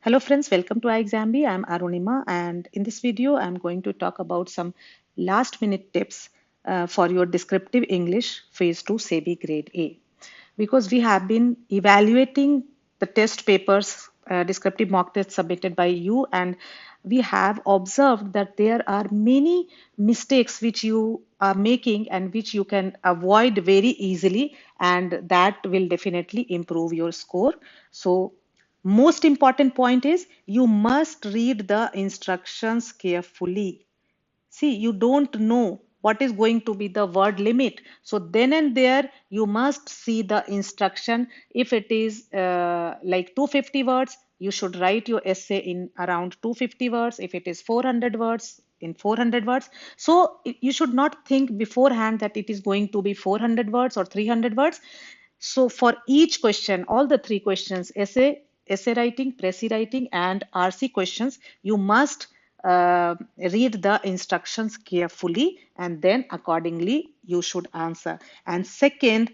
Hello friends, welcome to iExamB. I'm Arunima and in this video I'm going to talk about some last minute tips for your descriptive English phase 2 SEBI grade A. Because we have been evaluating the test papers, descriptive mock tests submitted by you, and we have observed that there are many mistakes which you are making and which you can avoid very easily, and that will definitely improve your score. So most important point is you must read the instructions carefully. See, you don't know what is going to be the word limit. So then and there, you must see the instruction. If it is like 250 words, you should write your essay in around 250 words. If it is 400 words, in 400 words. So you should not think beforehand that it is going to be 400 words or 300 words. So for each question, all the three questions, essay writing, Prezi writing, and RC questions, you must read the instructions carefully and then accordingly you should answer. And second,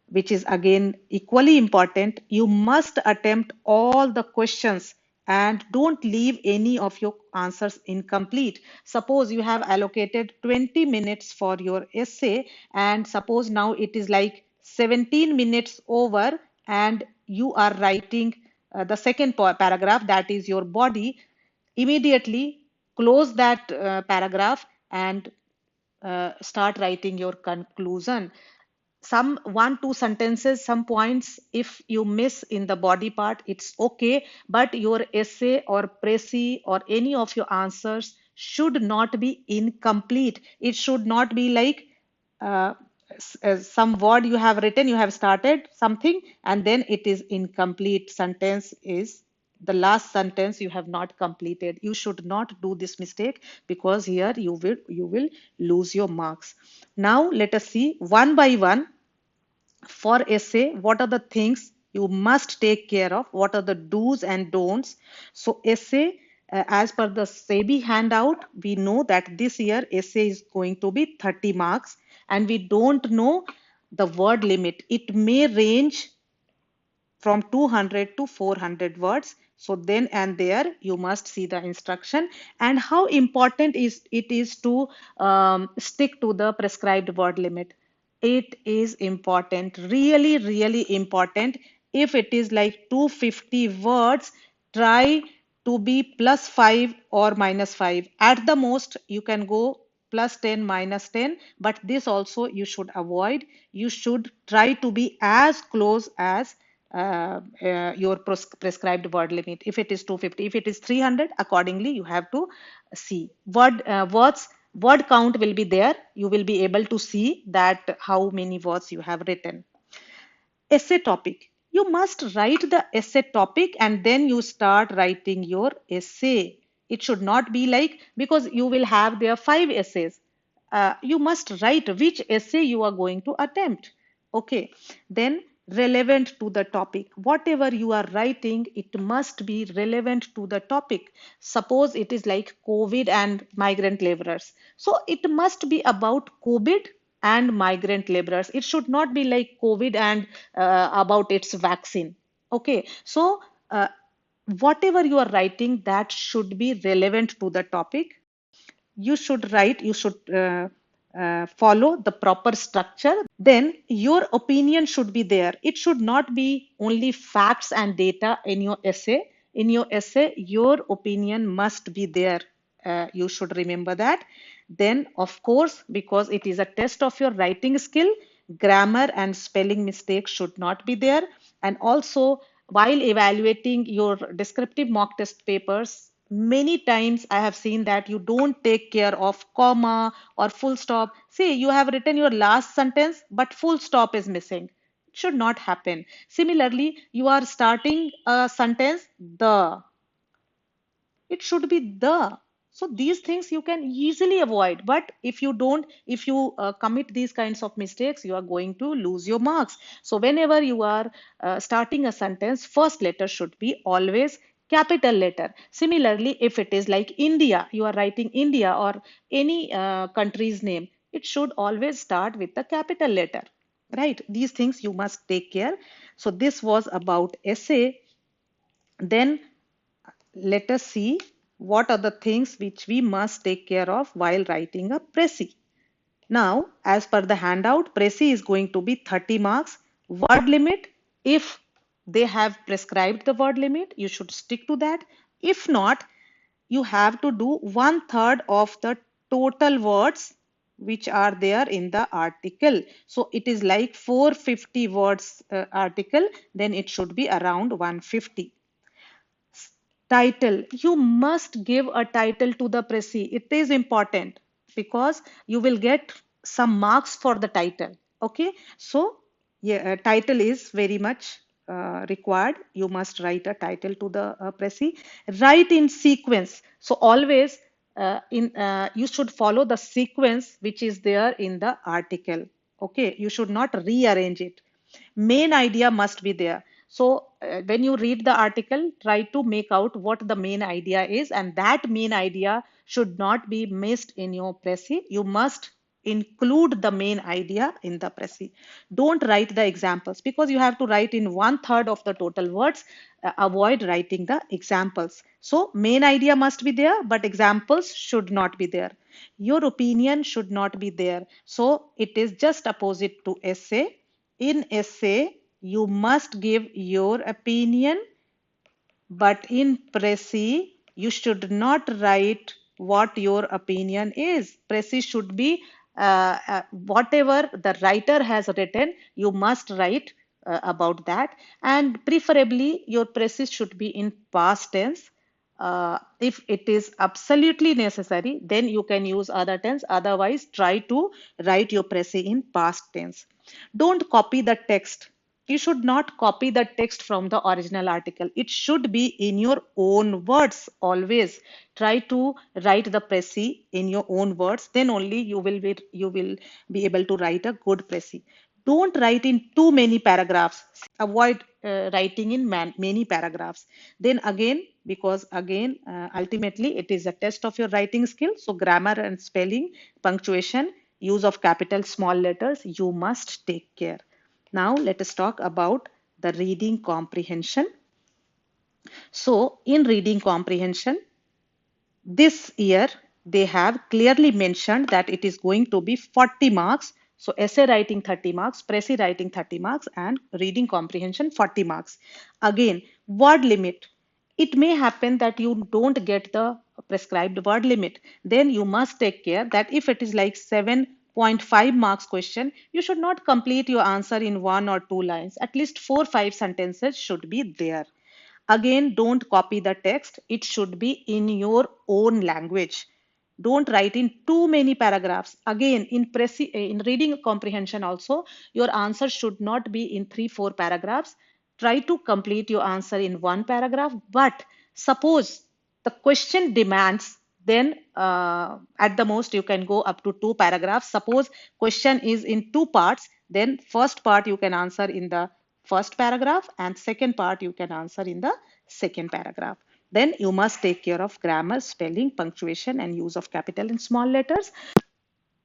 which is again equally important, you must attempt all the questions and don't leave any of your answers incomplete. Suppose you have allocated 20 minutes for your essay, and suppose now it is like 17 minutes over, and you are writing the second paragraph, that is your body. Immediately close that paragraph and start writing your conclusion. Some one two sentences, some points if you miss in the body part, it's okay, but your essay or Prezi or any of your answers should not be incomplete. It should not be like uh, some word you have written, you have started something and then it is incomplete sentence, is the last sentence you have not completed. You should not do this mistake, because here you will lose your marks. Now let us see one by one. For essay, what are the things you must take care of, what are the do's and don'ts. So essay, as per the SEBI handout, we know that this year essay is going to be 30 marks, and we don't know the word limit. It may range from 200 to 400 words. So then and there you must see the instruction, and how important is it is to stick to the prescribed word limit. It is important, really really important. If it is like 250 words, try to be plus 5 or minus 5. At the most you can go plus 10 minus 10, but this also you should avoid. You should try to be as close as your prescribed word limit. If it is 250, if it is 300, accordingly you have to see word count will be there. You will be able to see that how many words you have written. Essay topic, you must write the essay topic and then you start writing your essay. It should not be like, because you will have there 5 essays, you must write which essay you are going to attempt. Okay, then relevant to the topic. Whatever you are writing, it must be relevant to the topic. Suppose it is like COVID and migrant laborers, so it must be about COVID and migrant laborers. It should not be like COVID and about its vaccine. Okay, so whatever you are writing, that should be relevant to the topic. You should write, you should follow the proper structure. Then your opinion should be there. It should not be only facts and data in your essay. In your essay, your opinion must be there. You should remember that. Then, of course, because it is a test of your writing skill, grammar and spelling mistakes should not be there. And also, while evaluating your descriptive mock test papers, many times I have seen that you don't take care of comma or full stop. See, you have written your last sentence, but full stop is missing. It should not happen. Similarly, you are starting a sentence, the. It should be the. So these things you can easily avoid. But if you don't, if you commit these kinds of mistakes, you are going to lose your marks. So whenever you are starting a sentence, first letter should be always capital letter. Similarly, if it is like India, you are writing India or any country's name, it should always start with the capital letter, right? These things you must take care. So this was about essay. Then let us see what are the things which we must take care of while writing a précis. Now, as per the handout, précis is going to be 30 marks. Word limit, if they have prescribed the word limit, you should stick to that. If not, you have to do 1/3 of the total words which are there in the article. So it is like 450 words article, then it should be around 150. Title. You must give a title to the précis. It is important because you will get some marks for the title. Okay. So, yeah, title is very much required. You must write a title to the précis. Write in sequence. So, always you should follow the sequence which is there in the article. Okay. You should not rearrange it. Main idea must be there. So when you read the article, try to make out what the main idea is, and that main idea should not be missed in your précis. You must include the main idea in the précis. Don't write the examples because you have to write in 1/3 of the total words. Avoid writing the examples. So main idea must be there, but examples should not be there. Your opinion should not be there. So it is just opposite to essay. In essay, you must give your opinion, but in précis, you should not write what your opinion is. Précis should be whatever the writer has written, you must write about that. And preferably, your précis should be in past tense. If it is absolutely necessary, then you can use other tense. Otherwise, try to write your précis in past tense. Don't copy the text. You should not copy the text from the original article. It should be in your own words always. Try to write the précis in your own words. Then only you will be able to write a good précis. Don't write in too many paragraphs. Avoid writing in many paragraphs. Then again, because again, ultimately it is a test of your writing skill. So grammar and spelling, punctuation, use of capital small letters, you must take care. Now let us talk about the reading comprehension. So in reading comprehension, this year they have clearly mentioned that it is going to be 40 marks. So essay writing 30 marks, précis writing 30 marks, and reading comprehension 40 marks. Again, word limit. It may happen that you don't get the prescribed word limit. Then you must take care that if it is like 7.5 marks question, you should not complete your answer in 1 or 2 lines. At least 4 or 5 sentences should be there. Again, don't copy the text. It should be in your own language. Don't write in too many paragraphs. Again, in reading comprehension also, your answer should not be in 3 or 4 paragraphs. Try to complete your answer in 1 paragraph. But suppose the question demands, then at the most you can go up to 2 paragraphs. Suppose question is in 2 parts, then first part you can answer in the first paragraph and second part you can answer in the second paragraph. Then you must take care of grammar, spelling, punctuation, and use of capital and small letters.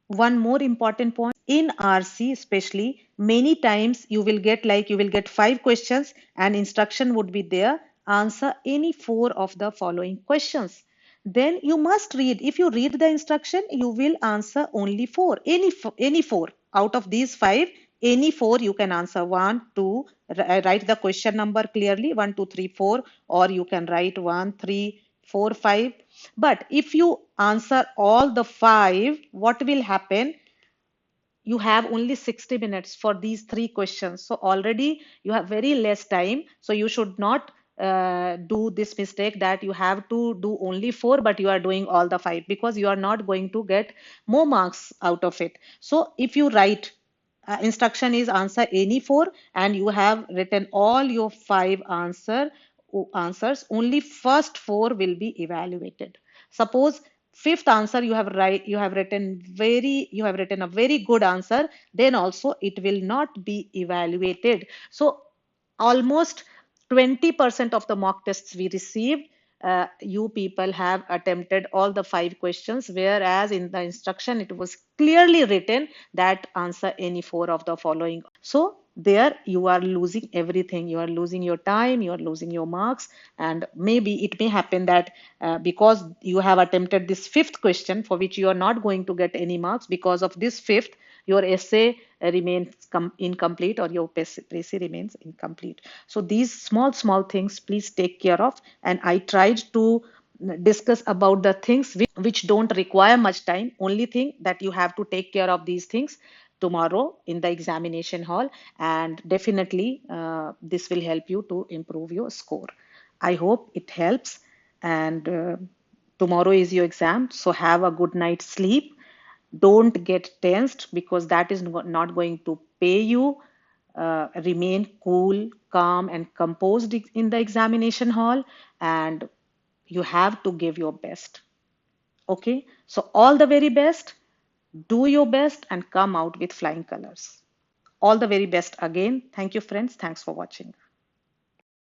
One more important point in RC, especially many times you will get 5 questions and instruction would be there. Answer any 4 of the following questions. Then you must read. If you read the instruction, you will answer only four. Any four out of these 5. Any four you can answer. One, two. Write the question number clearly. 1, 2, 3, 4. Or you can write 1, 3, 4, 5. But if you answer all the 5, what will happen? You have only 60 minutes for these 3 questions. So already you have very less time. So you should not do this mistake that you have to do only 4, but you are doing all the 5 because you are not going to get more marks out of it. So if you write instruction is answer any 4 and you have written all your 5 answers, only first 4 will be evaluated. Suppose fifth answer you have written a very good answer, then also it will not be evaluated. So almost 20% of the mock tests we received, you people have attempted all the 5 questions, whereas in the instruction it was clearly written that answer any 4 of the following. So there you are losing everything. You are losing your time, you are losing your marks, and maybe it may happen that because you have attempted this fifth question for which you are not going to get any marks, because of this fifth your essay remains incomplete, or your essay remains incomplete. So these small things please take care of, and I tried to discuss about the things which don't require much time. Only thing that you have to take care of these things tomorrow in the examination hall, and definitely this will help you to improve your score. I hope it helps, and tomorrow is your exam, so have a good night's sleep. Don't get tensed, because that is not going to pay you. Remain cool, calm, and composed in the examination hall, and you have to give your best. Okay, so all the very best. Do your best and come out with flying colors. All the very best again. Thank you, friends. Thanks for watching.